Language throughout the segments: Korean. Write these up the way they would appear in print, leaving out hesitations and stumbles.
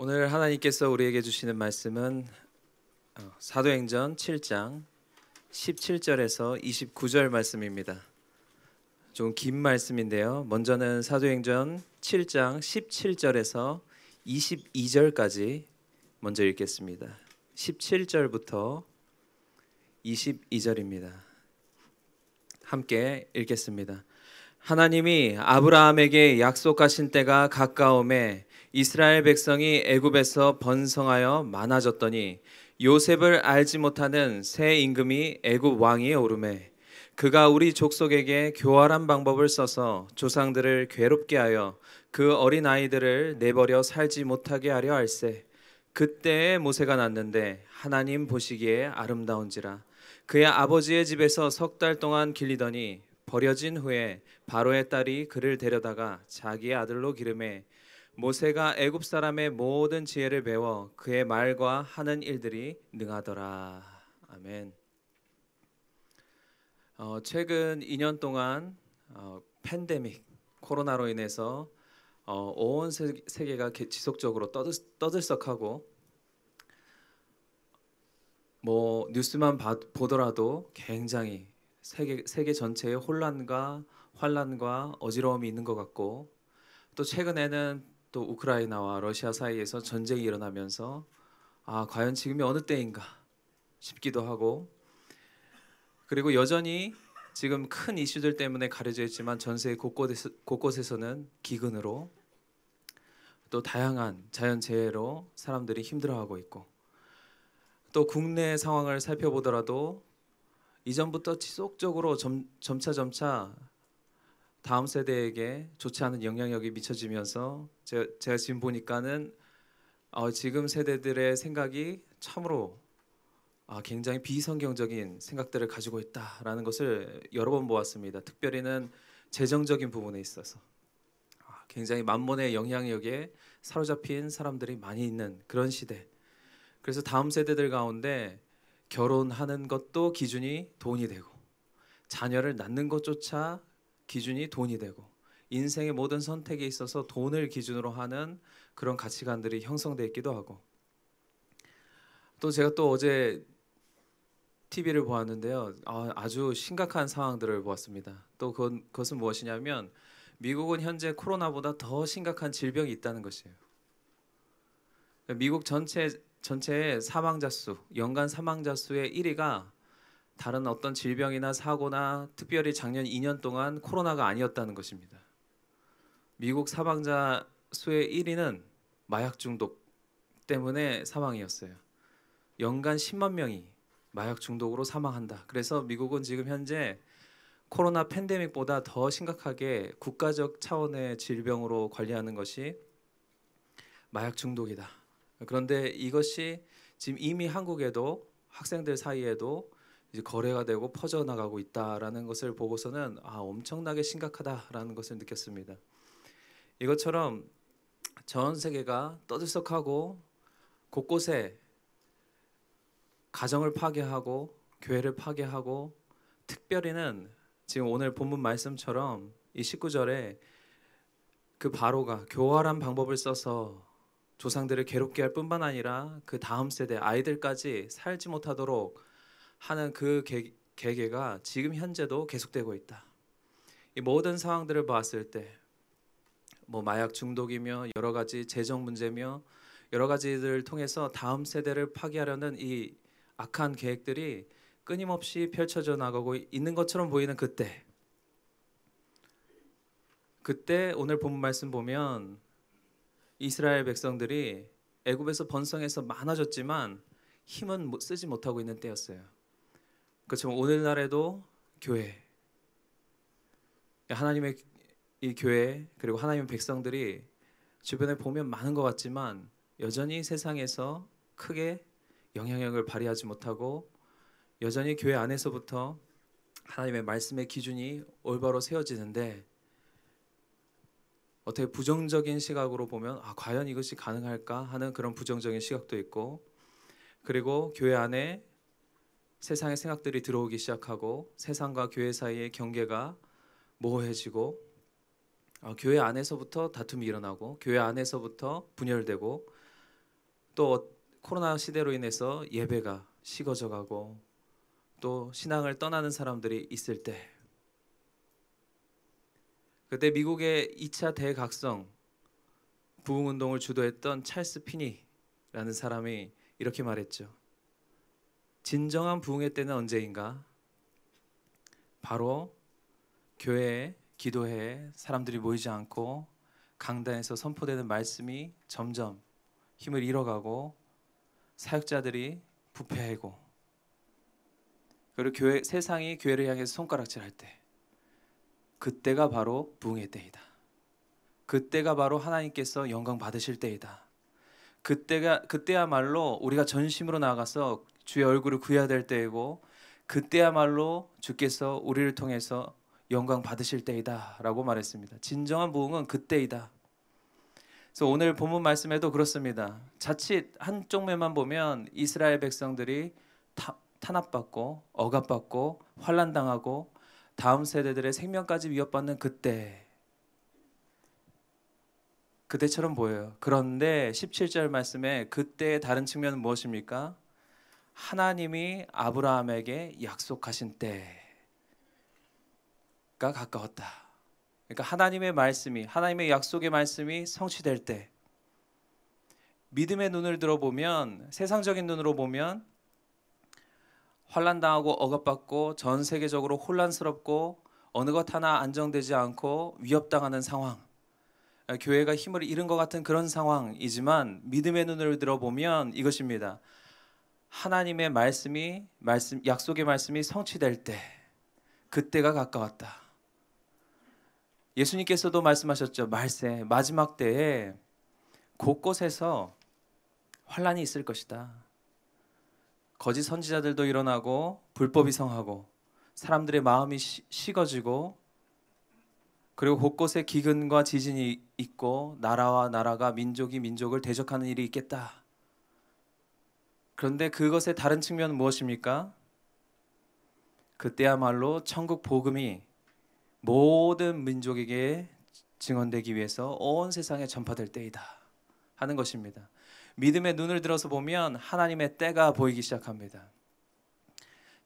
오늘 하나님께서 우리에게 주시는 말씀은 사도행전 7장 17절에서 29절 말씀입니다. 좀 긴 말씀인데요. 먼저는 사도행전 7장 17절에서 22절까지 먼저 읽겠습니다. 17절부터 22절입니다. 함께 읽겠습니다. 하나님이 아브라함에게 약속하신 때가 가까움에 이스라엘 백성이 애굽에서 번성하여 많아졌더니 요셉을 알지 못하는 새 임금이 애굽 왕위에 오르매 그가 우리 족속에게 교활한 방법을 써서 조상들을 괴롭게 하여 그 어린 아이들을 내버려 살지 못하게 하려 할세. 그때에 모세가 났는데 하나님 보시기에 아름다운지라. 그의 아버지의 집에서 석 달 동안 길리더니 버려진 후에 바로의 딸이 그를 데려다가 자기의 아들로 기르매 모세가 애굽 사람의 모든 지혜를 배워 그의 말과 하는 일들이 능하더라. 아멘. 최근 2년 동안 팬데믹 코로나로 인해서 온 세계가 지속적으로 떠들썩하고 뉴스만 보더라도 굉장히 세계 전체에 혼란과 환란과 어지러움이 있는 것 같고, 또 최근에는 또 우크라이나와 러시아 사이에서 전쟁이 일어나면서 과연 지금이 어느 때인가 싶기도 하고, 그리고 여전히 지금 큰 이슈들 때문에 가려져 있지만 전 세계 곳곳에서는 기근으로 또 다양한 자연재해로 사람들이 힘들어하고 있고, 또 국내 상황을 살펴보더라도 이전부터 지속적으로 점차 다음 세대에게 좋지 않은 영향력이 미쳐지면서 제가 지금 보니까는 지금 세대들의 생각이 참으로 굉장히 비성경적인 생각들을 가지고 있다라는 것을 여러 번 보았습니다. 특별히는 재정적인 부분에 있어서 굉장히 만몬의 영향력에 사로잡힌 사람들이 많이 있는 그런 시대. 그래서 다음 세대들 가운데 결혼하는 것도 기준이 돈이 되고, 자녀를 낳는 것조차 기준이 돈이 되고, 인생의 모든 선택에 있어서 돈을 기준으로 하는 그런 가치관들이 형성되어 있기도 하고, 또 제가 또 어제 TV를 보았는데요. 아주 심각한 상황들을 보았습니다. 또 그것은 무엇이냐면 미국은 현재 코로나보다 더 심각한 질병이 있다는 것이에요. 미국 전체의 사망자 수, 연간 사망자 수의 1위가 다른 어떤 질병이나 사고나 특별히 작년 2년 동안 코로나가 아니었다는 것입니다. 미국 사망자 수의 1위는 마약 중독 때문에 사망이었어요. 연간 10만 명이 마약 중독으로 사망한다. 그래서 미국은 지금 현재 코로나 팬데믹보다 더 심각하게 국가적 차원의 질병으로 관리하는 것이 마약 중독이다. 그런데 이것이 지금 이미 한국에도 학생들 사이에도 이제 거래가 되고 퍼져나가고 있다라는 것을 보고서는 엄청나게 심각하다라는 것을 느꼈습니다. 이것처럼 전 세계가 떠들썩하고 곳곳에 가정을 파괴하고 교회를 파괴하고, 특별히는 지금 오늘 본문 말씀처럼 이 19절에 그 바로가 교활한 방법을 써서 조상들을 괴롭게 할 뿐만 아니라 그 다음 세대 아이들까지 살지 못하도록 하는 그 계계가 지금 현재도 계속되고 있다. 이 모든 상황들을 봤을 때 마약 중독이며 여러 가지 재정 문제며 여러 가지들을 통해서 다음 세대를 파괴하려는 이 악한 계획들이 끊임없이 펼쳐져 나가고 있는 것처럼 보이는 그때 오늘 본문 말씀 보면 이스라엘 백성들이 애굽에서 번성해서 많아졌지만 힘은 쓰지 못하고 있는 때였어요. 그렇지만 오늘날에도 교회, 하나님의 이 교회 그리고 하나님의 백성들이 주변에 보면 많은 것 같지만 여전히 세상에서 크게 영향력을 발휘하지 못하고, 여전히 교회 안에서부터 하나님의 말씀의 기준이 올바로 세워지는데 어떻게 부정적인 시각으로 보면 과연 이것이 가능할까 하는 그런 부정적인 시각도 있고, 그리고 교회 안에 세상의 생각들이 들어오기 시작하고 세상과 교회 사이의 경계가 모호해지고, 교회 안에서부터 다툼이 일어나고 교회 안에서부터 분열되고, 또 코로나 시대로 인해서 예배가 식어져 가고 또 신앙을 떠나는 사람들이 있을 때, 그때 미국의 2차 대각성 부흥운동을 주도했던 찰스 피니라는 사람이 이렇게 말했죠. 진정한 부흥의 때는 언제인가? 바로 교회에, 기도회에 사람들이 모이지 않고 강단에서 선포되는 말씀이 점점 힘을 잃어가고 사역자들이 부패하고, 그리고 세상이 교회를 향해서 손가락질할 때, 그때가 바로 부흥의 때이다. 그때가 바로 하나님께서 영광 받으실 때이다. 그때야말로 우리가 전심으로 나아가서 주의 얼굴을 구해야 될 때이고, 그때야말로 주께서 우리를 통해서 영광 받으실 때이다 라고 말했습니다. 진정한 부흥은 그때이다. 그래서 오늘 본문 말씀에도 그렇습니다. 자칫 한쪽 면만 보면 이스라엘 백성들이 탄압받고 억압받고 환난당하고 다음 세대들의 생명까지 위협받는 그때처럼 보여요. 그런데 17절 말씀에 그때의 다른 측면은 무엇입니까? 하나님이 아브라함에게 약속하신 때가 가까웠다. 그러니까 하나님의 약속의 말씀이 성취될 때, 믿음의 눈을 들어보면, 세상적인 눈으로 보면 환난당하고 억압받고 전 세계적으로 혼란스럽고 어느 것 하나 안정되지 않고 위협당하는 상황, 교회가 힘을 잃은 것 같은 그런 상황이지만, 믿음의 눈을 들어보면 이것입니다. 하나님의 약속의 말씀이 성취될 때, 그때가 가까웠다. 예수님께서도 말씀하셨죠. 말세, 마지막 때에 곳곳에서 환란이 있을 것이다. 거짓 선지자들도 일어나고 불법이 성하고 사람들의 마음이 식어지고, 그리고 곳곳에 기근과 지진이 있고 나라와 나라가 민족이 민족을 대적하는 일이 있겠다. 그런데 그것의 다른 측면은 무엇입니까? 그때야말로 천국 복음이 모든 민족에게 증언되기 위해서 온 세상에 전파될 때이다 하는 것입니다. 믿음의 눈을 들어서 보면 하나님의 때가 보이기 시작합니다.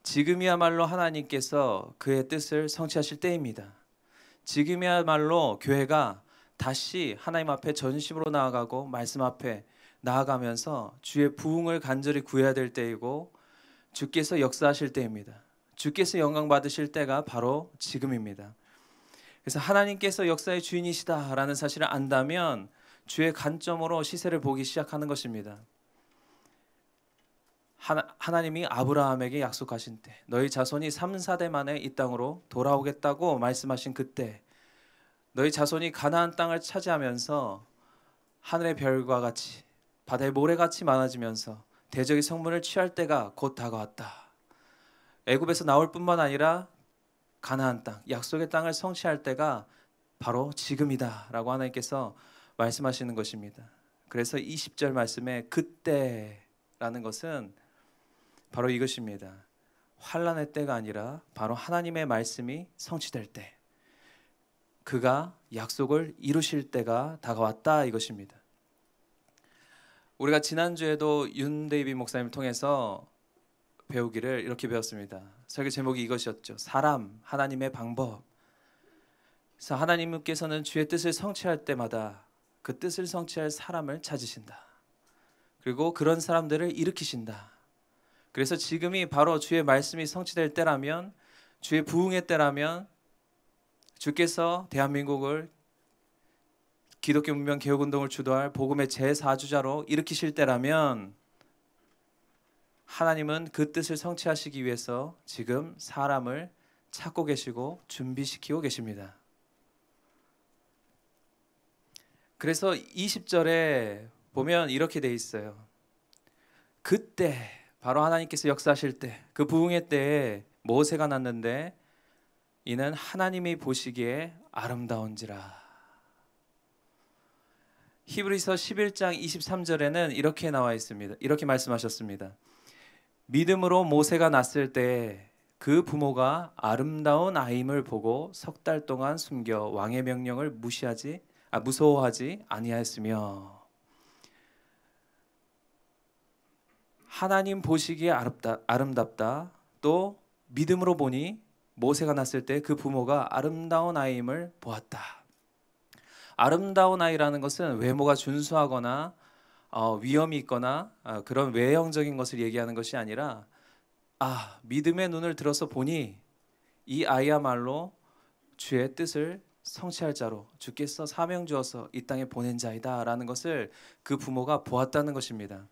지금이야말로 하나님께서 그의 뜻을 성취하실 때입니다. 지금이야말로 교회가 다시 하나님 앞에 전심으로 나아가고 말씀 앞에 나아가면서 주의 부흥을 간절히 구해야 될 때이고, 주께서 역사하실 때입니다. 주께서 영광 받으실 때가 바로 지금입니다. 그래서 하나님께서 역사의 주인이시다라는 사실을 안다면 주의 관점으로 시세를 보기 시작하는 것입니다. 하나님이 아브라함에게 약속하신 때, 너희 자손이 3, 4대 만에 이 땅으로 돌아오겠다고 말씀하신 그때, 너희 자손이 가나안 땅을 차지하면서 하늘의 별과 같이 바다의 모래같이 많아지면서 대적의 성문을 취할 때가 곧 다가왔다. 애굽에서 나올 뿐만 아니라 가나안 땅, 약속의 땅을 성취할 때가 바로 지금이다 라고 하나님께서 말씀하시는 것입니다. 그래서 20절 말씀에 그때라는 것은 바로 이것입니다. 환난의 때가 아니라 바로 하나님의 말씀이 성취될 때, 그가 약속을 이루실 때가 다가왔다 이것입니다. 우리가 지난주에도 윤데이비 목사님을 통해서 배우기를 이렇게 배웠습니다. 설교 제목이 이것이었죠. 사람, 하나님의 방법. 그래서 하나님께서는 주의 뜻을 성취할 때마다 그 뜻을 성취할 사람을 찾으신다. 그리고 그런 사람들을 일으키신다. 그래서 지금이 바로 주의 말씀이 성취될 때라면, 주의 부흥의 때라면, 주께서 대한민국을 기독교 문명 개혁운동을 주도할 복음의 제4주자로 일으키실 때라면, 하나님은 그 뜻을 성취하시기 위해서 지금 사람을 찾고 계시고 준비시키고 계십니다. 그래서 20절에 보면 이렇게 돼 있어요. 그때 바로 하나님께서 역사하실 때, 그 부흥의 때에 모세가 났는데 이는 하나님이 보시기에 아름다운지라. 히브리서 11장 23절에는 이렇게 나와 있습니다. 이렇게 말씀하셨습니다. 믿음으로 모세가 났을 때 그 부모가 아름다운 아임을 보고 석 달 동안 숨겨 왕의 명령을 무서워하지 아니하였으며. 하나님 보시기에 아름답다. 또 믿음으로 보니 모세가 낳았을 때 그 부모가 아름다운 아이임을 보았다. 아름다운 아이라는 것은 외모가 준수하거나 위엄이 있거나 그런 외형적인 것을 얘기하는 것이 아니라 믿음의 눈을 들어서 보니 이 아이야말로 주의 뜻을 성취할 자로 주께서 사명 주어서 이 땅에 보낸 자이다라는 것을 그 부모가 보았다는 것입니다.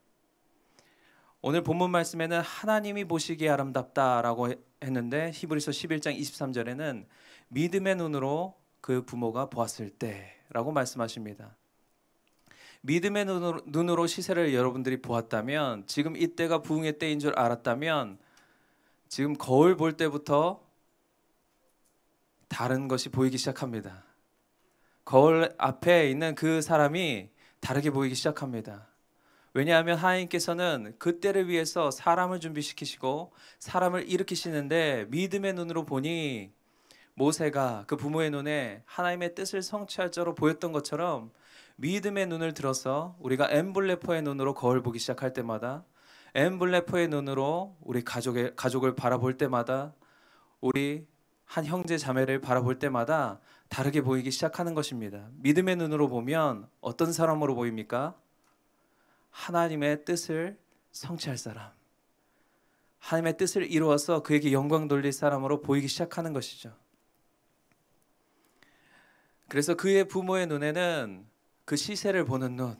오늘 본문 말씀에는 하나님이 보시기에 아름답다라고 했는데 히브리서 11장 23절에는 믿음의 눈으로 그 부모가 보았을 때라고 말씀하십니다. 믿음의 눈으로 시세를 여러분들이 보았다면, 지금 이때가 부흥의 때인 줄 알았다면, 지금 거울 볼 때부터 다른 것이 보이기 시작합니다. 거울 앞에 있는 그 사람이 다르게 보이기 시작합니다. 왜냐하면 하나님께서는 그때를 위해서 사람을 준비시키시고 사람을 일으키시는데, 믿음의 눈으로 보니 모세가 그 부모의 눈에 하나님의 뜻을 성취할 자로 보였던 것처럼, 믿음의 눈을 들어서 우리가 엠블레퍼의 눈으로 거울 보기 시작할 때마다, 엠블레퍼의 눈으로 우리 가족을 바라볼 때마다, 우리 한 형제 자매를 바라볼 때마다 다르게 보이기 시작하는 것입니다. 믿음의 눈으로 보면 어떤 사람으로 보입니까? 하나님의 뜻을 성취할 사람, 하나님의 뜻을 이루어서 그에게 영광 돌릴 사람으로 보이기 시작하는 것이죠. 그래서 그의 부모의 눈에는 그 시세를 보는 눈,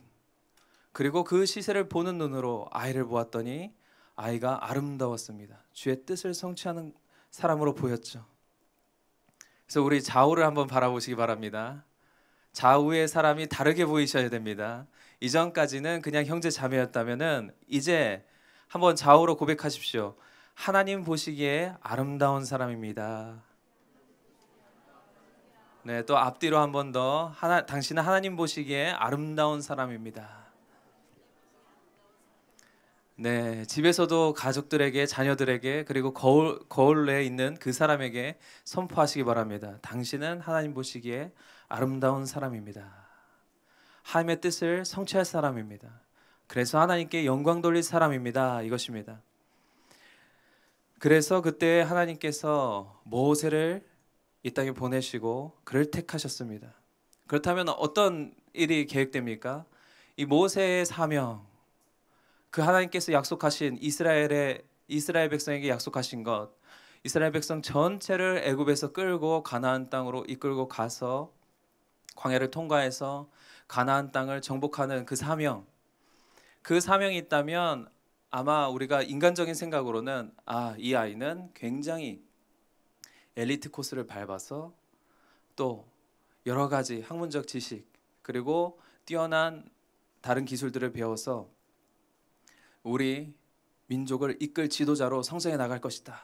그리고 그 시세를 보는 눈으로 아이를 보았더니 아이가 아름다웠습니다. 주의 뜻을 성취하는 사람으로 보였죠. 그래서 우리 좌우를 한번 바라보시기 바랍니다. 좌우의 사람이 다르게 보이셔야 됩니다. 이전까지는 그냥 형제 자매였다면은 이제 한번 좌우로 고백하십시오. 하나님 보시기에 아름다운 사람입니다. 네, 또 앞뒤로 한 번 더. 당신은 하나님 보시기에 아름다운 사람입니다. 네, 집에서도 가족들에게, 자녀들에게, 그리고 거울에 있는 그 사람에게 선포하시기 바랍니다. 당신은 하나님 보시기에 아름다운 사람입니다. 하나님의 뜻을 성취할 사람입니다. 그래서 하나님께 영광 돌릴 사람입니다. 이것입니다. 그래서 그때 하나님께서 모세를 이 땅에 보내시고 그를 택하셨습니다. 그렇다면 어떤 일이 계획됩니까? 이 모세의 사명, 그 하나님께서 약속하신 이스라엘 백성에게 약속하신 것, 이스라엘 백성 전체를 애굽에서 끌고 가나안 땅으로 이끌고 가서 광야를 통과해서 가나안 땅을 정복하는 그 사명, 그 사명이 있다면 아마 우리가 인간적인 생각으로는 이 아이는 굉장히 엘리트 코스를 밟아서 또 여러 가지 학문적 지식, 그리고 뛰어난 다른 기술들을 배워서 우리 민족을 이끌 지도자로 성장해 나갈 것이다.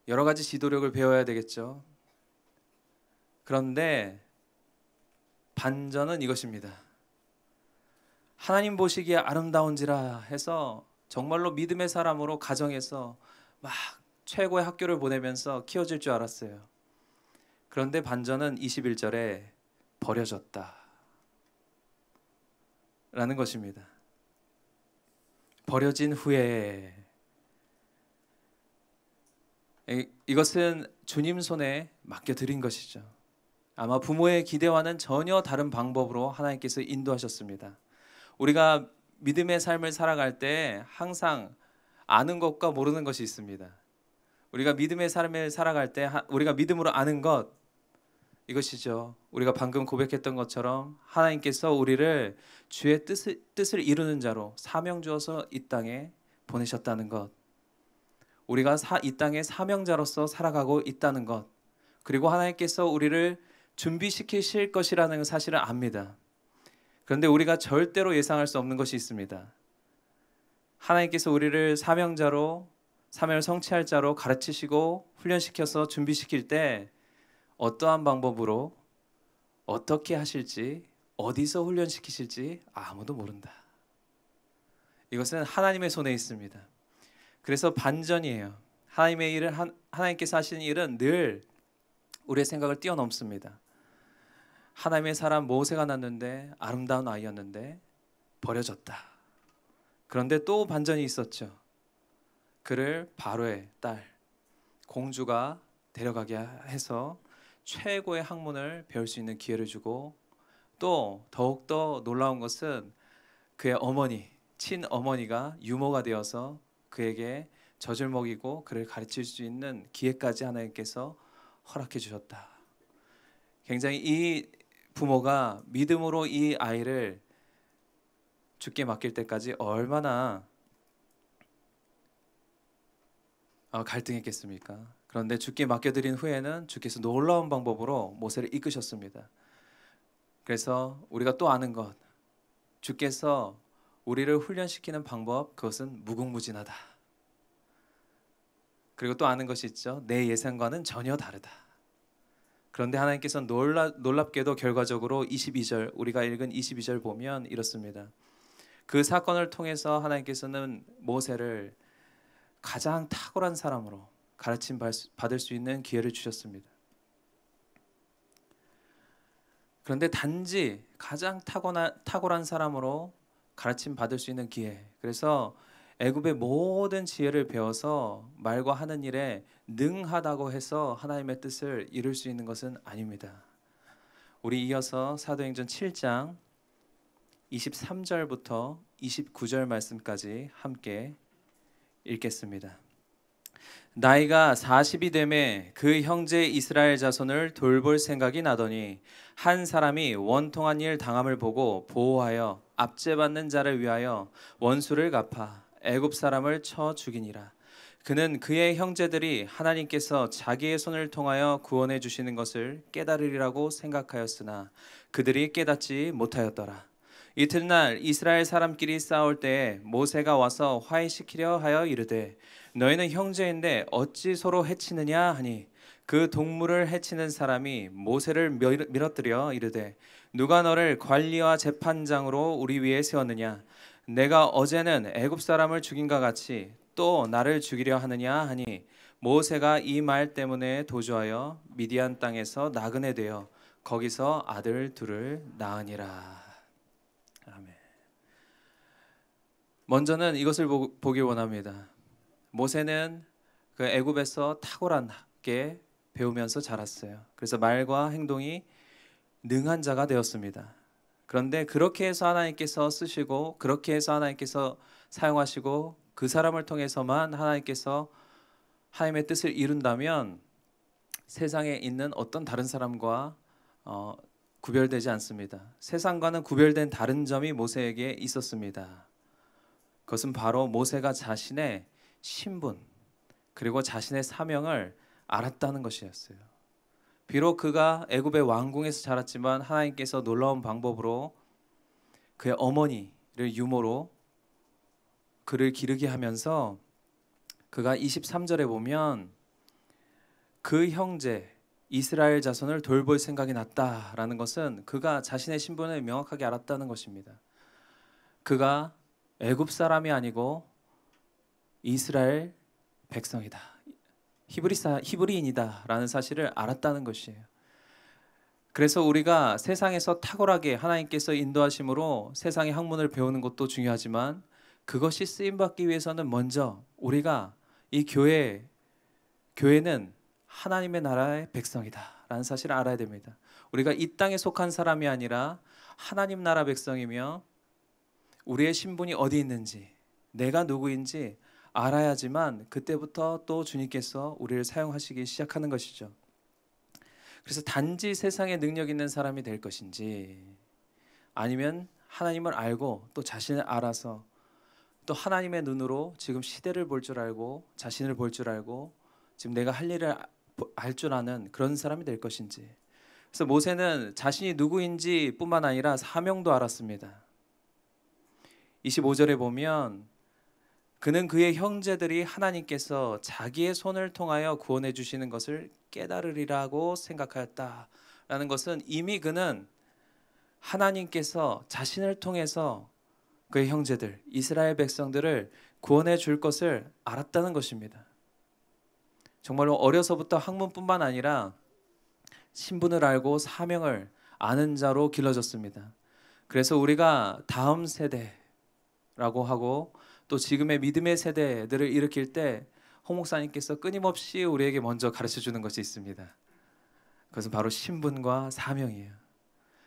여러 가지 지도력을 배워야 되겠죠. 그런데 반전은 이것입니다. 하나님 보시기에 아름다운지라 해서 정말로 믿음의 사람으로 가정에서 막 최고의 학교를 보내면서 키워질 줄 알았어요. 그런데 반전은 21절에 버려졌다 라는 것입니다. 버려진 후에, 이것은 주님 손에 맡겨드린 것이죠. 아마 부모의 기대와는 전혀 다른 방법으로 하나님께서 인도하셨습니다. 우리가 믿음의 삶을 살아갈 때 항상 아는 것과 모르는 것이 있습니다. 우리가 믿음의 삶을 살아갈 때 우리가 믿음으로 아는 것, 이것이죠. 우리가 방금 고백했던 것처럼 하나님께서 우리를 주의 뜻을 이루는 자로 사명 주어서 이 땅에 보내셨다는 것, 우리가 이 땅의 사명자로서 살아가고 있다는 것, 그리고 하나님께서 우리를 준비시키실 것이라는 사실을 압니다. 그런데 우리가 절대로 예상할 수 없는 것이 있습니다. 하나님께서 우리를 사명자로, 사명을 성취할 자로 가르치시고 훈련시켜서 준비시킬 때 어떠한 방법으로 어떻게 하실지, 어디서 훈련시키실지 아무도 모른다. 이것은 하나님의 손에 있습니다. 그래서 반전이에요. 하나님께서 하시는 일은 늘 우리의 생각을 뛰어넘습니다. 하나님의 사람 모세가 낳는데 아름다운 아이였는데 버려졌다. 그런데 또 반전이 있었죠. 그를 바로의 딸 공주가 데려가게 해서 최고의 학문을 배울 수 있는 기회를 주고, 또 더욱더 놀라운 것은 그의 어머니, 친어머니가 유모가 되어서 그에게 젖을 먹이고 그를 가르칠 수 있는 기회까지 하나님께서 허락해 주셨다. 굉장히 이 부모가 믿음으로 이 아이를 주께 맡길 때까지 얼마나 갈등했겠습니까? 그런데 주께 맡겨드린 후에는 주께서 놀라운 방법으로 모세를 이끄셨습니다. 그래서 우리가 또 아는 것, 주께서 우리를 훈련시키는 방법, 그것은 무궁무진하다. 그리고 또 아는 것이 있죠. 내 예상과는 전혀 다르다. 그런데 하나님께서는 놀랍게도 결과적으로 22절, 우리가 읽은 22절 보면 이렇습니다. 그 사건을 통해서 하나님께서는 모세를 가장 탁월한 사람으로 가르침 받을 수 있는 기회를 주셨습니다. 그런데 단지 가장 탁월한 사람으로 가르침 받을 수 있는 기회, 그래서 애굽의 모든 지혜를 배워서 말과 하는 일에 능하다고 해서 하나님의 뜻을 이룰 수 있는 것은 아닙니다. 우리 이어서 사도행전 7장 23절부터 29절 말씀까지 함께 읽겠습니다. 나이가 40이 되매 그 형제 이스라엘 자손을 돌볼 생각이 나더니 한 사람이 원통한 일 당함을 보고 보호하여 압제받는 자를 위하여 원수를 갚아 애굽 사람을 쳐 죽이니라. 그는 그의 형제들이 하나님께서 자기의 손을 통하여 구원해 주시는 것을 깨달으리라고 생각하였으나 그들이 깨닫지 못하였더라. 이튿날 이스라엘 사람끼리 싸울 때에 모세가 와서 화해시키려 하여 이르되 너희는 형제인데 어찌 서로 해치느냐 하니 그 동물을 해치는 사람이 모세를 밀어뜨려 이르되 누가 너를 관리와 재판장으로 우리 위에 세웠느냐? 내가 어제는 애굽 사람을 죽인과 같이 또 나를 죽이려 하느냐 하니 모세가 이 말 때문에 도주하여 미디안 땅에서 나그네 되어 거기서 아들 둘을 낳으니라. 아멘. 먼저는 이것을 보기 원합니다. 모세는 그 애굽에서 탁월하게 배우면서 자랐어요. 그래서 말과 행동이 능한 자가 되었습니다. 그런데 그렇게 해서 하나님께서 쓰시고 그렇게 해서 하나님께서 사용하시고 그 사람을 통해서만 하나님께서 하나님의 뜻을 이룬다면 세상에 있는 어떤 다른 사람과 구별되지 않습니다. 세상과는 구별된 다른 점이 모세에게 있었습니다. 그것은 바로 모세가 자신의 신분 그리고 자신의 사명을 알았다는 것이었어요. 비록 그가 애굽의 왕궁에서 자랐지만 하나님께서 놀라운 방법으로 그의 어머니를 유모로 그를 기르게 하면서 그가 23절에 보면 그 형제 이스라엘 자손을 돌볼 생각이 났다라는 것은 그가 자신의 신분을 명확하게 알았다는 것입니다. 그가 애굽 사람이 아니고 이스라엘 백성이다, 히브리인이다라는 사실을 알았다는 것이에요. 그래서 우리가 세상에서 탁월하게 하나님께서 인도하심으로 세상의 학문을 배우는 것도 중요하지만 그것이 쓰임받기 위해서는 먼저 우리가 이 교회는 하나님의 나라의 백성이다라는 사실을 알아야 됩니다. 우리가 이 땅에 속한 사람이 아니라 하나님 나라 백성이며 우리의 신분이 어디 있는지 내가 누구인지 알아야지만 그때부터 또 주님께서 우리를 사용하시기 시작하는 것이죠. 그래서 단지 세상에 능력 있는 사람이 될 것인지 아니면 하나님을 알고 또 자신을 알아서 또 하나님의 눈으로 지금 시대를 볼 줄 알고 자신을 볼 줄 알고 지금 내가 할 일을 알 줄 아는 그런 사람이 될 것인지. 그래서 모세는 자신이 누구인지 뿐만 아니라 사명도 알았습니다. 25절에 보면 그는 그의 형제들이 하나님께서 자기의 손을 통하여 구원해 주시는 것을 깨달으리라고 생각하였다라는 것은 이미 그는 하나님께서 자신을 통해서 그의 형제들 이스라엘 백성들을 구원해 줄 것을 알았다는 것입니다. 정말로 어려서부터 학문뿐만 아니라 신분을 알고 사명을 아는 자로 길러졌습니다. 그래서 우리가 다음 세대 라고 하고 또 지금의 믿음의 세대들을 일으킬 때 홍 목사님께서 끊임없이 우리에게 먼저 가르쳐 주는 것이 있습니다. 그것은 바로 신분과 사명이에요.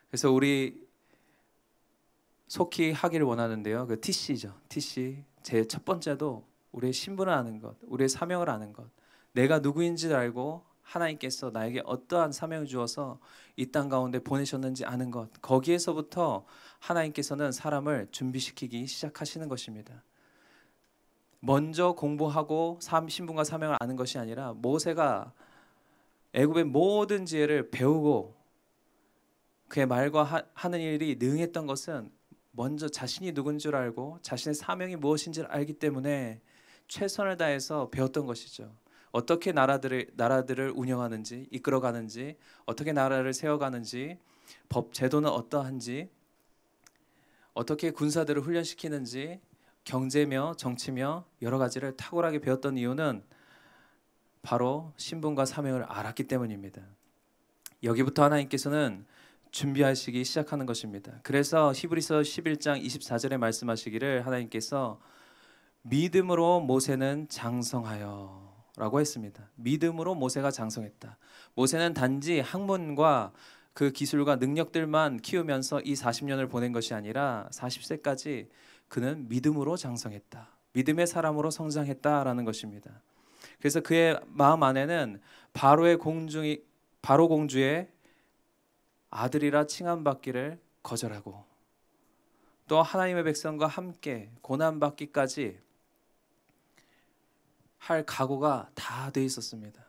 그래서 우리 속히 하기를 원하는데요. 그 TC죠. TC. 제 첫 번째도 우리의 신분을 아는 것, 우리의 사명을 아는 것. 내가 누구인지를 알고 하나님께서 나에게 어떠한 사명을 주어서 이 땅 가운데 보내셨는지 아는 것. 거기에서부터 하나님께서는 사람을 준비시키기 시작하시는 것입니다. 먼저 공부하고 신분과 사명을 아는 것이 아니라 모세가 애굽의 모든 지혜를 배우고 그의 말과 하는 일이 능했던 것은 먼저 자신이 누군 줄 알고 자신의 사명이 무엇인지를 알기 때문에 최선을 다해서 배웠던 것이죠. 어떻게 나라들을 운영하는지, 이끌어가는지, 어떻게 나라를 세워가는지, 법 제도는 어떠한지, 어떻게 군사들을 훈련시키는지, 경제며 정치며 여러 가지를 탁월하게 배웠던 이유는 바로 신분과 사명을 알았기 때문입니다. 여기부터 하나님께서는 준비하시기 시작하는 것입니다. 그래서 히브리서 11장 24절에 말씀하시기를 하나님께서 믿음으로 모세는 장성하여 라고 했습니다. 믿음으로 모세가 장성했다. 모세는 단지 학문과 그 기술과 능력들만 키우면서 이 40년을 보낸 것이 아니라 40세까지 그는 믿음으로 장성했다. 믿음의 사람으로 성장했다라는 것입니다. 그래서 그의 마음 안에는 바로 공주의 아들이라 칭함받기를 거절하고 또 하나님의 백성과 함께 고난받기까지 할 각오가 다 돼 있었습니다.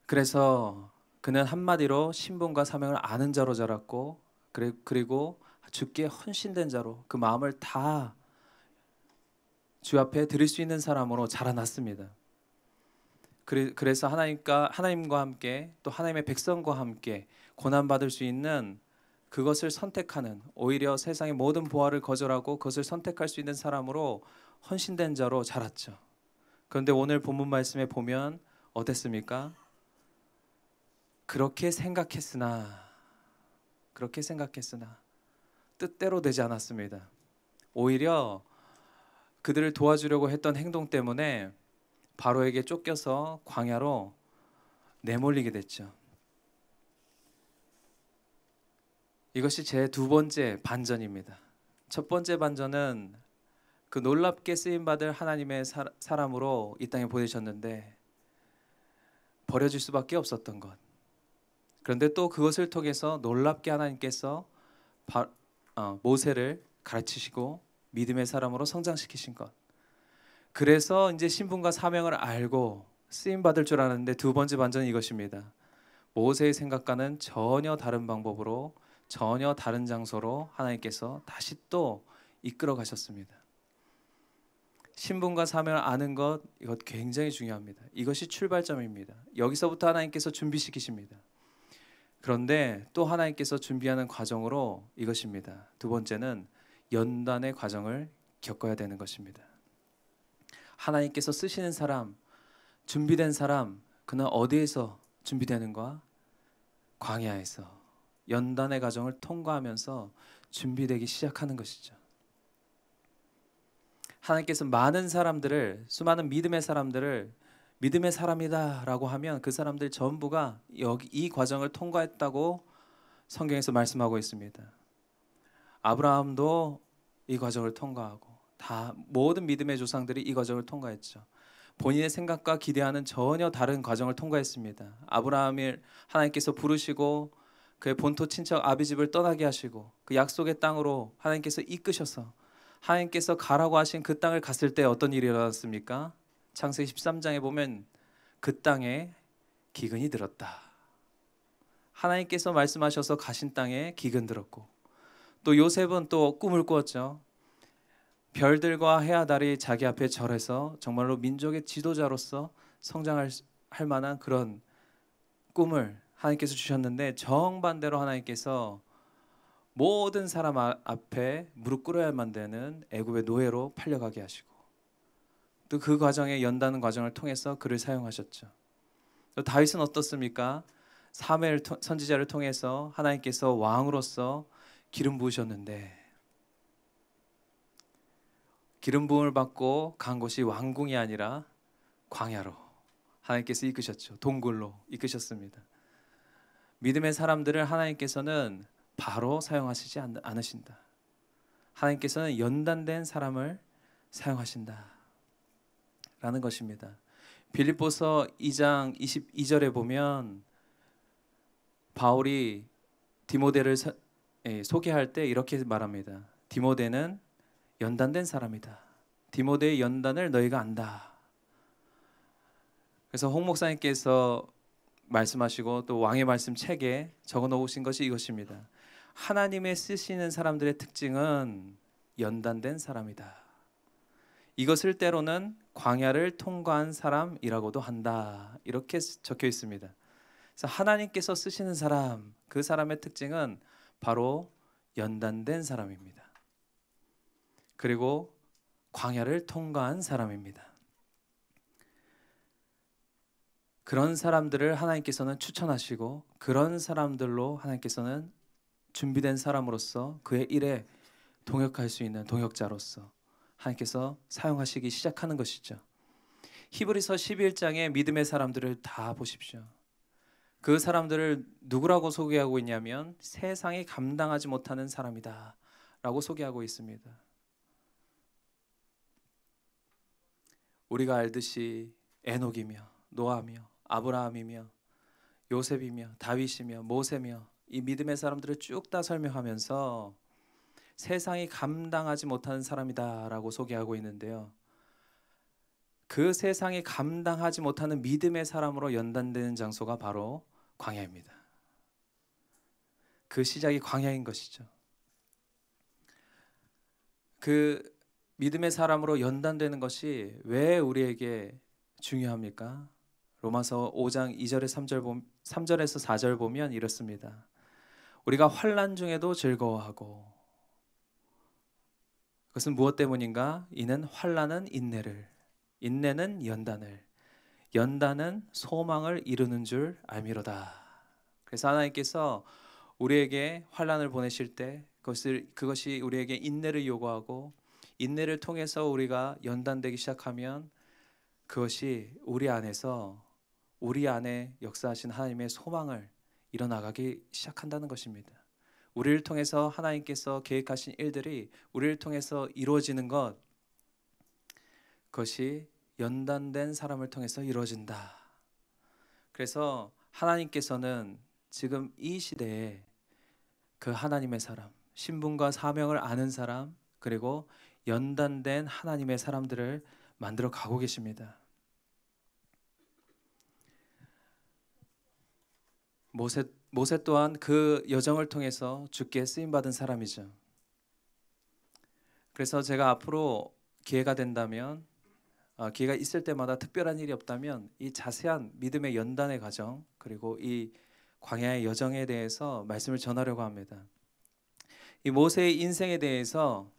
그래서 그는 한마디로 신분과 사명을 아는 자로 자랐고 그리고 주께 헌신된 자로 그 마음을 다 주 앞에 드릴 수 있는 사람으로 자라났습니다. 그래서 하나님과 함께 또 하나님의 백성과 함께 고난받을 수 있는 그것을 선택하는 오히려 세상의 모든 보화를 거절하고 그것을 선택할 수 있는 사람으로 헌신된 자로 자랐죠. 그런데 오늘 본문 말씀에 보면 어땠습니까? 그렇게 생각했으나 뜻대로 되지 않았습니다. 오히려 그들을 도와주려고 했던 행동 때문에 바로에게 쫓겨서 광야로 내몰리게 됐죠. 이것이 제 두 번째 반전입니다. 첫 번째 반전은 그 놀랍게 쓰임받을 하나님의 사람으로 이 땅에 보내셨는데 버려질 수밖에 없었던 것. 그런데 또 그것을 통해서 놀랍게 하나님께서 모세를 가르치시고 믿음의 사람으로 성장시키신 것. 그래서 이제 신분과 사명을 알고 쓰임받을 줄 아는데 두 번째 반전은 이것입니다. 모세의 생각과는 전혀 다른 방법으로 전혀 다른 장소로 하나님께서 다시 또 이끌어 가셨습니다. 신분과 사명을 아는 것, 이것 굉장히 중요합니다. 이것이 출발점입니다. 여기서부터 하나님께서 준비시키십니다. 그런데 또 하나님께서 준비하는 과정으로 이것입니다. 두 번째는 연단의 과정을 겪어야 되는 것입니다. 하나님께서 쓰시는 사람, 준비된 사람, 그는 어디에서 준비되는가? 광야에서 연단의 과정을 통과하면서 준비되기 시작하는 것이죠. 하나님께서 많은 사람들을, 수많은 믿음의 사람들을 믿음의 사람이다 라고 하면 그 사람들 전부가 이 과정을 통과했다고 성경에서 말씀하고 있습니다. 아브라함도 이 과정을 통과하고 다 모든 믿음의 조상들이 이 과정을 통과했죠. 본인의 생각과 기대하는 전혀 다른 과정을 통과했습니다. 아브라함을 하나님께서 부르시고 그의 본토 친척 아비집을 떠나게 하시고 그 약속의 땅으로 하나님께서 이끄셔서 하나님께서 가라고 하신 그 땅을 갔을 때 어떤 일이 일어났습니까? 창세기 13장에 보면 그 땅에 기근이 들었다. 하나님께서 말씀하셔서 가신 땅에 기근 들었고 또 요셉은 또 꿈을 꾸었죠. 별들과 해와 달이 자기 앞에 절해서 정말로 민족의 지도자로서 성장할 만한 그런 꿈을 하나님께서 주셨는데 정반대로 하나님께서 모든 사람 앞에 무릎 꿇어야만 되는 애굽의 노예로 팔려가게 하시고 또 그 과정에 연다는 과정을 통해서 그를 사용하셨죠. 또 다윗은 어떻습니까? 사무엘 선지자를 통해서 하나님께서 왕으로서 기름 부으셨는데 기름 부음을 받고 간 곳이 왕궁이 아니라 광야로 하나님께서 이끄셨죠. 동굴로 이끄셨습니다. 믿음의 사람들을 하나님께서는 바로 사용하시지 않으신다. 하나님께서는 연단된 사람을 사용하신다 라는 것입니다. 빌립보서 2장 22절에 보면 바울이 디모데를 소개할 때 이렇게 말합니다. 디모데는 연단된 사람이다. 디모데의 연단을 너희가 안다. 그래서 홍 목사님께서 말씀하시고 또 왕의 말씀 책에 적어 놓으신 것이 이것입니다. 하나님의 쓰시는 사람들의 특징은 연단된 사람이다. 이것을 때로는 광야를 통과한 사람이라고도 한다. 이렇게 적혀 있습니다. 그래서 하나님께서 쓰시는 사람, 그 사람의 특징은 바로 연단된 사람입니다. 그리고 광야를 통과한 사람입니다. 그런 사람들을 하나님께서는 추천하시고 그런 사람들로 하나님께서는 준비된 사람으로서 그의 일에 동역할 수 있는 동역자로서 하나님께서 사용하시기 시작하는 것이죠. 히브리서 11장의 믿음의 사람들을 다 보십시오. 그 사람들을 누구라고 소개하고 있냐면 세상이 감당하지 못하는 사람이다 라고 소개하고 있습니다. 우리가 알듯이 에녹이며 노아며 아브라함이며 요셉이며 다윗이며 모세며 이 믿음의 사람들을 쭉 다 설명하면서 세상이 감당하지 못하는 사람이다 라고 소개하고 있는데요. 그 세상이 감당하지 못하는 믿음의 사람으로 연단되는 장소가 바로 광야입니다. 그 시작이 광야인 것이죠. 그 믿음의 사람으로 연단되는 것이 왜 우리에게 중요합니까? 로마서 5장 3절에서 4절 보면 이렇습니다. 우리가 환난 중에도 즐거워하고 그것은 무엇 때문인가? 이는 환난은 인내를, 인내는 연단을, 연단은 소망을 이루는 줄 알미로다. 그래서 하나님께서 우리에게 환난을 보내실 때 그것이 우리에게 인내를 요구하고 인내를 통해서 우리가 연단되기 시작하면 그것이 우리 안에 역사하신 하나님의 소망을 이뤄나가기 시작한다는 것입니다. 우리를 통해서 하나님께서 계획하신 일들이 우리를 통해서 이루어지는 그것이 연단된 사람을 통해서 이루어진다. 그래서 하나님께서는 지금 이 시대에 그 하나님의 사람, 신분과 사명을 아는 사람, 그리고 연단된 하나님의 사람들을 만들어 가고 계십니다. 모세 또한 그 여정을 통해서 주께 쓰임받은 사람이죠. 그래서 제가 앞으로 기회가 된다면 기회가 있을 때마다 특별한 일이 없다면 이 자세한 믿음의 연단의 과정 그리고 이 광야의 여정에 대해서 말씀을 전하려고 합니다. 이 모세의 인생에 대해서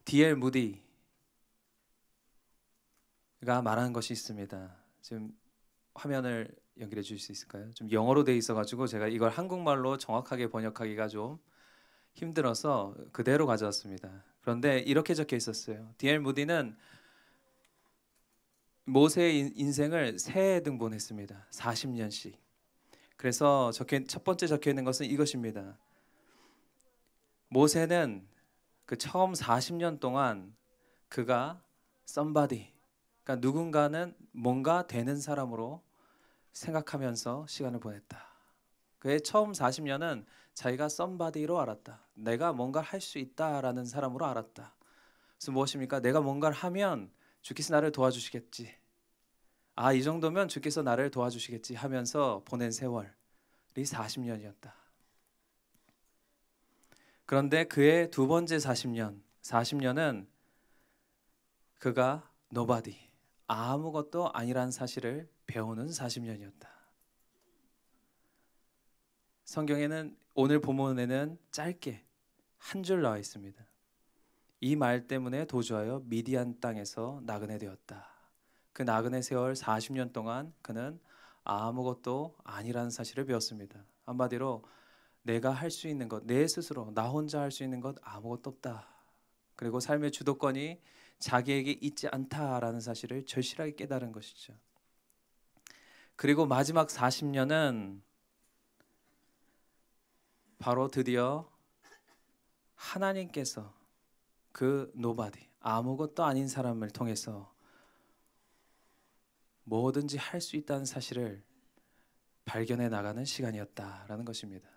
D.L. 무디가 말하는 것이 있습니다. 지금 화면을 연결해 주실 수 있을까요? 좀 영어로 돼 있어가지고 제가 이걸 한국말로 정확하게 번역하기가 좀 힘들어서 그대로 가져왔습니다. 그런데 이렇게 적혀 있었어요. D.L. 무디는 모세의 인생을 세 등본했습니다. 40년씩. 그래서 첫 번째 적혀 있는 것은 이것입니다. 모세는 그 처음 40년 동안 그가 somebody, 그러니까 누군가는 뭔가 되는 사람으로 생각하면서 시간을 보냈다. 그의 처음 40년은 자기가 somebody로 알았다. 내가 뭔가를 할 수 있다라는 사람으로 알았다. 그래서 무엇입니까? 내가 뭔가를 하면 주께서 나를 도와주시겠지. 이 정도면 주께서 나를 도와주시겠지 하면서 보낸 세월이 40년이었다. 그런데 그의 두 번째 40년은 그가 nobody, 아무것도 아니란 사실을 배우는 40년이었다. 성경에는 오늘 본문에는 짧게 한 줄 나와 있습니다. 이 말 때문에 도주하여 미디안 땅에서 나그네 되었다. 그 나그네 세월 40년 동안 그는 아무것도 아니라는 사실을 배웠습니다. 한마디로 내가 할 수 있는 것, 내 스스로 나 혼자 할 수 있는 것 아무것도 없다. 그리고 삶의 주도권이 자기에게 있지 않다라는 사실을 절실하게 깨달은 것이죠. 그리고 마지막 40년은 바로 드디어 하나님께서 그 nobody, 아무것도 아닌 사람을 통해서 뭐든지 할 수 있다는 사실을 발견해 나가는 시간이었다라는 것입니다.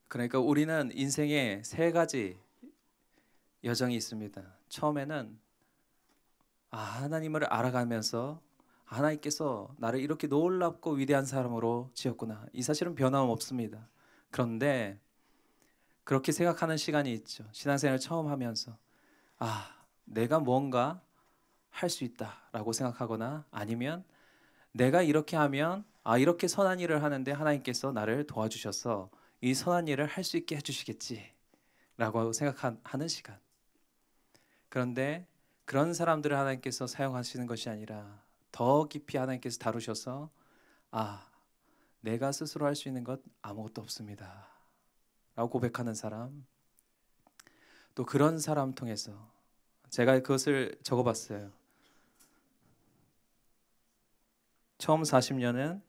그러니까 우리는 인생에 세 가지 여정이 있습니다. 처음에는 하나님을 알아가면서 하나님께서 나를 이렇게 놀랍고 위대한 사람으로 지었구나. 이 사실은 변함없습니다. 그런데 그렇게 생각하는 시간이 있죠. 신앙생활을 처음 하면서 내가 뭔가 할 수 있다라고 생각하거나 아니면 내가 이렇게 하면 이렇게 선한 일을 하는데 하나님께서 나를 도와주셔서 이 선한 일을 할 수 있게 해주시겠지라고 생각하는 시간. 그런데 그런 사람들을 하나님께서 사용하시는 것이 아니라 더 깊이 하나님께서 다루셔서 내가 스스로 할 수 있는 것 아무것도 없습니다 라고 고백하는 사람, 또 그런 사람 통해서 제가 그것을 적어봤어요. 처음 40년은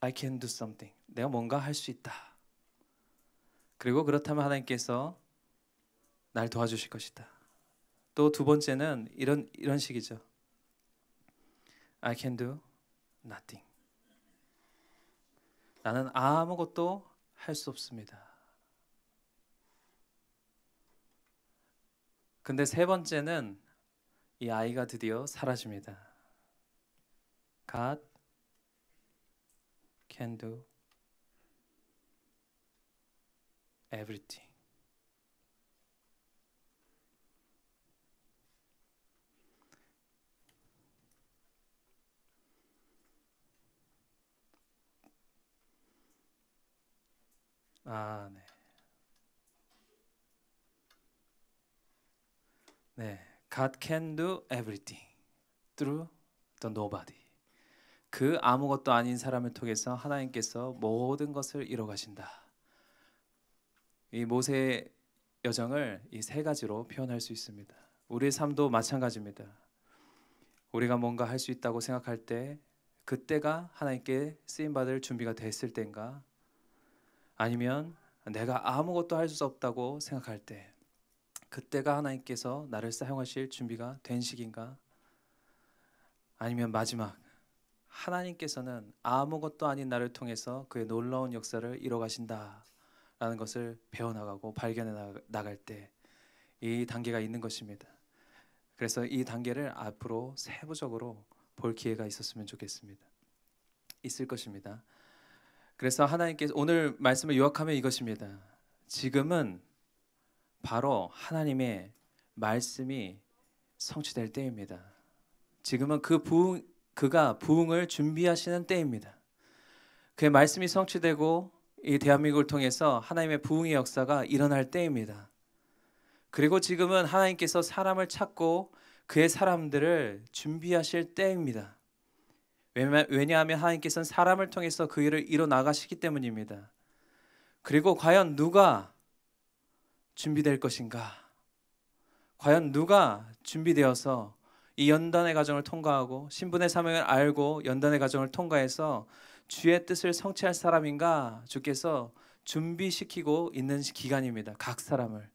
I can do something. 내가 뭔가 할 수 있다. 그리고 그렇다면 하나님께서 날 도와주실 것이다. 또 두 번째는 이런 식이죠. I can do nothing. 나는 아무것도 할 수 없습니다. 근데 세 번째는 이 아이가 드디어 사라집니다. God can do everything. 네. 네, God can do everything through the nobody. 그 아무것도 아닌 사람을 통해서 하나님께서 모든 것을 이뤄 가신다. 이 모세의 여정을 이 세 가지로 표현할 수 있습니다. 우리의 삶도 마찬가지입니다. 우리가 뭔가 할 수 있다고 생각할 때 그때가 하나님께 쓰임 받을 준비가 됐을 때인가, 아니면 내가 아무것도 할 수 없다고 생각할 때 그때가 하나님께서 나를 사용하실 준비가 된 시기인가, 아니면 마지막 하나님께서는 아무것도 아닌 나를 통해서 그의 놀라운 역사를 이뤄 가신다라는 것을 배워나가고 발견해 나갈 때 이 단계가 있는 것입니다. 그래서 이 단계를 앞으로 세부적으로 볼 기회가 있었으면 좋겠습니다. 있을 것입니다. 그래서 하나님께서 오늘 말씀을 요약하면 이것입니다. 지금은 바로 하나님의 말씀이 성취될 때입니다. 지금은 그가 부흥을 준비하시는 때입니다. 그의 말씀이 성취되고 이 대한민국을 통해서 하나님의 부흥의 역사가 일어날 때입니다. 그리고 지금은 하나님께서 사람을 찾고 그의 사람들을 준비하실 때입니다. 왜냐하면 하나님께서는 사람을 통해서 그 일을 이뤄 나가시기 때문입니다. 그리고 과연 누가 준비될 것인가? 과연 누가 준비되어서 이 연단의 과정을 통과하고 신분의 사명을 알고 연단의 과정을 통과해서 주의 뜻을 성취할 사람인가? 주께서 준비시키고 있는 기간입니다. 각 사람을.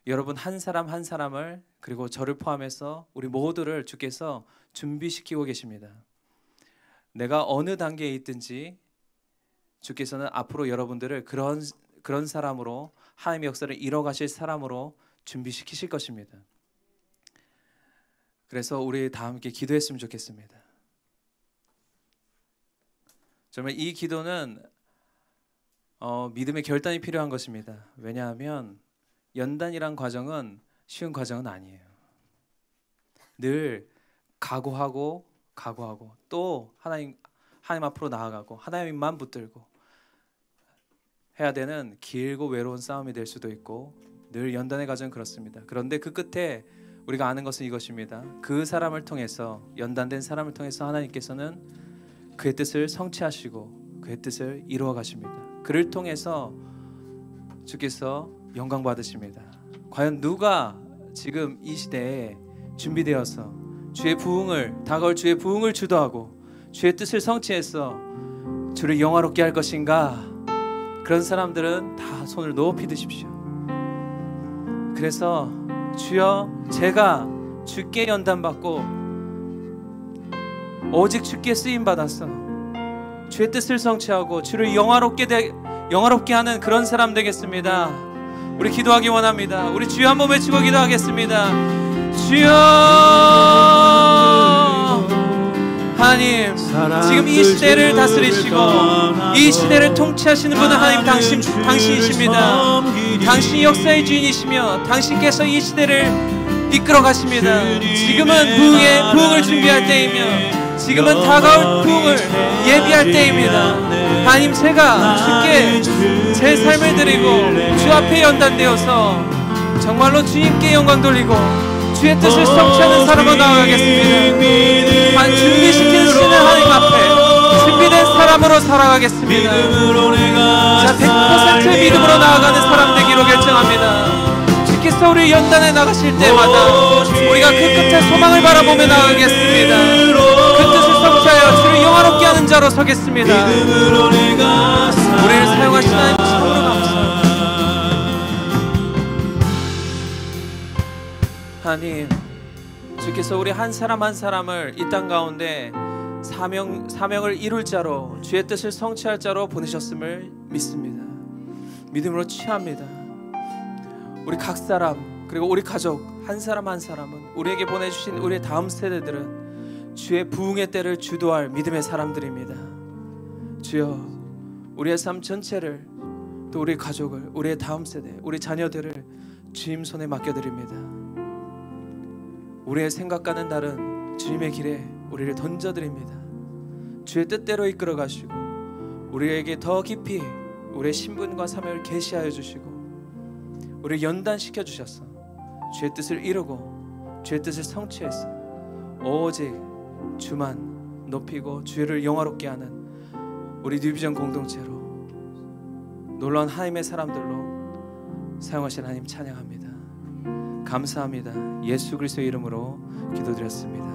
여러분 한 사람 한 사람을, 그리고 저를 포함해서 우리 모두를 주께서 준비시키고 계십니다. 내가 어느 단계에 있든지 주께서는 앞으로 여러분들을 그런 사람으로, 하나님의 역사를 이뤄가실 사람으로 준비시키실 것입니다. 그래서 우리 다 함께 기도했으면 좋겠습니다. 정말 이 기도는 믿음의 결단이 필요한 것입니다. 왜냐하면 연단이란 과정은 쉬운 과정은 아니에요. 늘 각오하고 또 하나님 앞으로 나아가고 하나님만 붙들고 해야 되는 길고 외로운 싸움이 될 수도 있고, 늘 연단의 과정은 그렇습니다. 그런데 그 끝에 우리가 아는 것은 이것입니다. 그 사람을 통해서, 연단된 사람을 통해서 하나님께서는 그의 뜻을 성취하시고 그의 뜻을 이루어 가십니다. 그를 통해서 주께서 영광 받으십니다. 과연 누가 지금 이 시대에 준비되어서 다가올 주의 부흥을 주도하고 주의 뜻을 성취해서 주를 영화롭게 할 것인가? 그런 사람들은 다 손을 높이 드십시오. 그래서 주여, 제가 주께 연단받고 오직 주께 쓰임받아서 주의 뜻을 성취하고 주를 영화롭게 하는 그런 사람 되겠습니다. 우리 기도하기 원합니다. 우리 주여 한번 외치고 기도하겠습니다. 주여, 하나님, 지금 이 시대를 다스리시고 이 시대를 통치하시는 분은 하나님 당신이십니다. 당신이 역사의 주인이시며 당신께서 이 시대를 이끌어 가십니다. 지금은 부흥을 준비할 때이며 지금은 다가올 부흥을 예비할 때입니다. 하나님, 제가 주께 제 삶을 드리고 주 앞에 연단되어서 정말로 주님께 영광 돌리고 주의 뜻을 성취하는 사람으로 나아가겠습니다. 준비시키시는 하나님 앞에 준비된 사람으로 살아가겠습니다. 자, 100%의 믿음으로 나아가는 사람 되기로 결정합니다. 주께서 우리 연단에 나가실 때마다 우리가 그 끝에 소망을 바라보며 나아가겠습니다. 그 뜻을 성취하여 주를 영화롭게 하는 자로 서겠습니다. 우리를 사용하신 하나님 참으로 감사합니다. 하나님, 주께서 우리 한 사람 한 사람을 이 땅 가운데 사명을 이룰 자로, 주의 뜻을 성취할 자로 보내셨음을 믿습니다. 믿음으로 취합니다. 우리 각 사람, 그리고 우리 가족 한 사람 한 사람은, 우리에게 보내주신 우리의 다음 세대들은 주의 부흥의 때를 주도할 믿음의 사람들입니다. 주여, 우리의 삶 전체를, 또 우리 가족을, 우리의 다음 세대, 우리 자녀들을 주님 손에 맡겨드립니다. 우리의 생각과는 다른 주님의 길에 우리를 던져드립니다. 주의 뜻대로 이끌어 가시고 우리에게 더 깊이 우리의 신분과 사명을 계시하여 주시고 우리를 연단시켜 주셔서 주의 뜻을 이루고 주의 뜻을 성취해서 오직 주만 높이고 주를 영화롭게 하는 우리 뉴비전 공동체로 놀라운 하나님의 사람들로 사용하신 하나님 찬양합니다. 감사합니다. 예수 그리스도의 이름으로 기도드렸습니다.